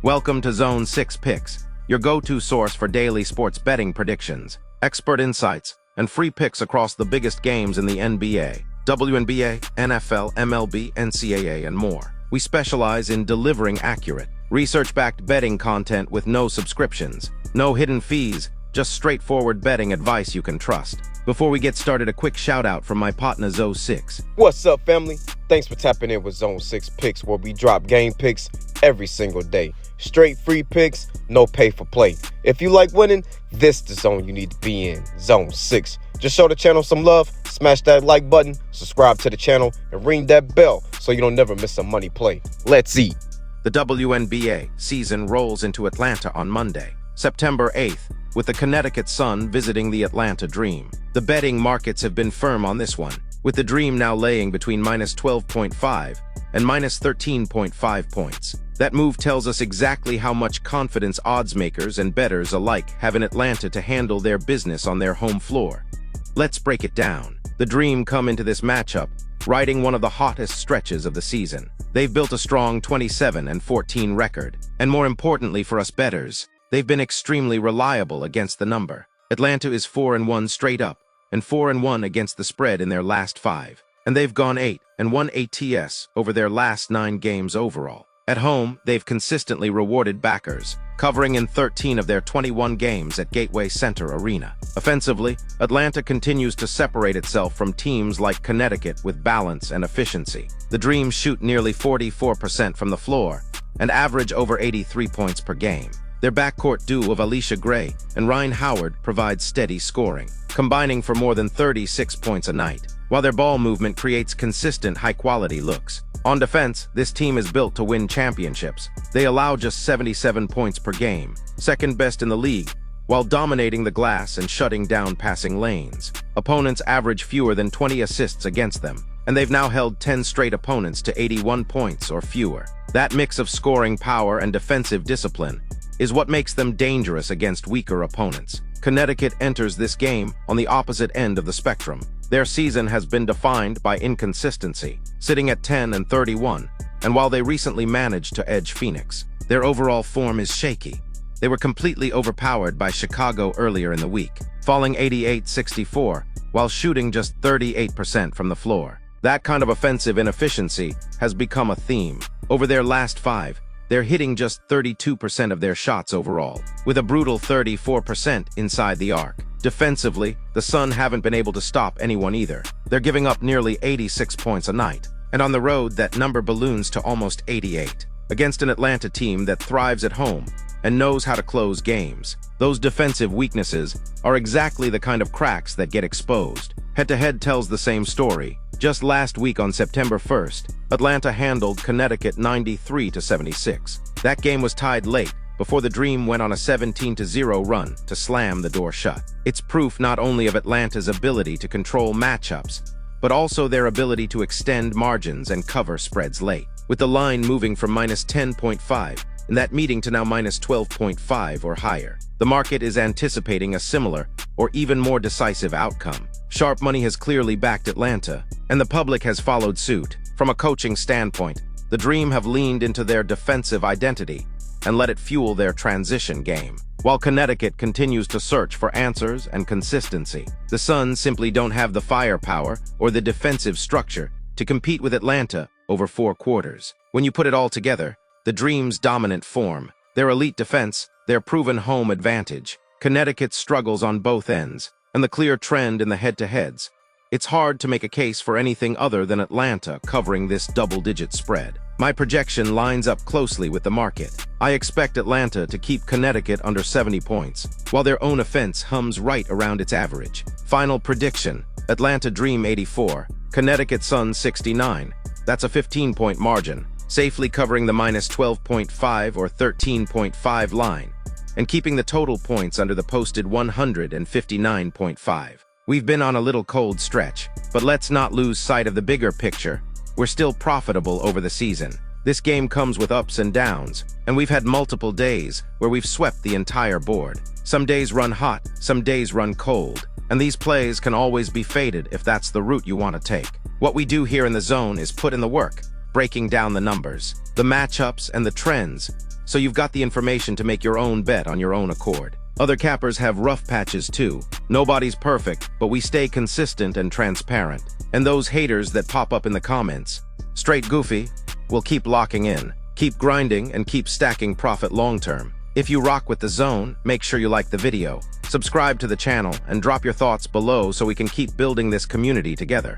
Welcome to Zone 6 Picks, your go-to source for daily sports betting predictions, expert insights, and free picks across the biggest games in the NBA, WNBA, NFL, MLB, NCAA, and more. We specialize in delivering accurate, research-backed betting content with no subscriptions, no hidden fees, just straightforward betting advice you can trust. Before we get started, a quick shout-out from my partner Zone 6. What's up, family? Thanks for tapping in with Zone 6 Picks, where we drop game picks every single day. Straight free picks, no pay for play. If you like winning, this is the zone you need to be in, Zone 6. Just show the channel some love, smash that like button, subscribe to the channel, and ring that bell so you don't never miss a money play. Let's eat. The WNBA season rolls into Atlanta on Monday, September 8th, with the Connecticut Sun visiting the Atlanta Dream. The betting markets have been firm on this one, with the Dream now laying between minus 12.5 and minus 13.5 points. That move tells us exactly how much confidence odds makers and bettors alike have in Atlanta to handle their business on their home floor. Let's break it down. The Dream come into this matchup riding one of the hottest stretches of the season. They've built a strong 27-14 record, and more importantly for us bettors, they've been extremely reliable against the number. Atlanta is 4-1 straight up, and 4-1 against the spread in their last 5, and they've gone 8-1 ATS over their last 9 games overall. At home, they've consistently rewarded backers, covering in 13 of their 21 games at Gateway Center Arena. Offensively, Atlanta continues to separate itself from teams like Connecticut with balance and efficiency. The Dream shoot nearly 44% from the floor and average over 83 points per game. Their backcourt duo of Alicia Gray and Ryan Howard provides steady scoring, combining for more than 36 points a night, while their ball movement creates consistent high-quality looks. On defense, this team is built to win championships. They allow just 77 points per game, second best in the league, while dominating the glass and shutting down passing lanes. Opponents average fewer than 20 assists against them, and they've now held 10 straight opponents to 81 points or fewer. That mix of scoring power and defensive discipline is what makes them dangerous against weaker opponents. Connecticut enters this game on the opposite end of the spectrum. Their season has been defined by inconsistency, sitting at 10-31, and while they recently managed to edge Phoenix, their overall form is shaky. They were completely overpowered by Chicago earlier in the week, falling 88-64 while shooting just 38% from the floor. That kind of offensive inefficiency has become a theme. Over their last 5, they're hitting just 32% of their shots overall, with a brutal 34% inside the arc. Defensively, the Sun haven't been able to stop anyone either. They're giving up nearly 86 points a night, and on the road that number balloons to almost 88. Against an Atlanta team that thrives at home and knows how to close games, those defensive weaknesses are exactly the kind of cracks that get exposed. Head-to-head tells the same story. Just last week on September 1st, Atlanta handled Connecticut 93-76. That game was tied late before the Dream went on a 17-0 run to slam the door shut. It's proof not only of Atlanta's ability to control matchups, but also their ability to extend margins and cover spreads late. With the line moving from minus 10.5 in that meeting to now minus 12.5 or higher, the market is anticipating a similar or even more decisive outcome. Sharp money has clearly backed Atlanta, and the public has followed suit. From a coaching standpoint, the Dream have leaned into their defensive identity and let it fuel their transition game, while Connecticut continues to search for answers and consistency. The Suns simply don't have the firepower or the defensive structure to compete with Atlanta over 4 quarters. When you put it all together, the Dream's dominant form, their elite defense, their proven home advantage, Connecticut's struggles on both ends, and the clear trend in the head-to-heads, it's hard to make a case for anything other than Atlanta covering this double-digit spread. My projection lines up closely with the market. I expect Atlanta to keep Connecticut under 70 points, while their own offense hums right around its average. Final prediction: Atlanta Dream 84, Connecticut Sun 69. That's a 15-point margin, safely covering the minus 12.5 or 13.5 line, and keeping the total points under the posted 159.5. We've been on a little cold stretch, but let's not lose sight of the bigger picture. We're still profitable over the season. This game comes with ups and downs, and we've had multiple days where we've swept the entire board. Some days run hot, some days run cold, and these plays can always be faded if that's the route you want to take. What we do here in the zone is put in the work, breaking down the numbers, the matchups, and the trends, so you've got the information to make your own bet on your own accord. Other cappers have rough patches too. Nobody's perfect, but we stay consistent and transparent. And those haters that pop up in the comments, straight goofy, will keep locking in, keep grinding, and keep stacking profit long-term. If you rock with the zone, make sure you like the video, subscribe to the channel, and drop your thoughts below so we can keep building this community together.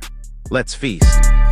Let's feast.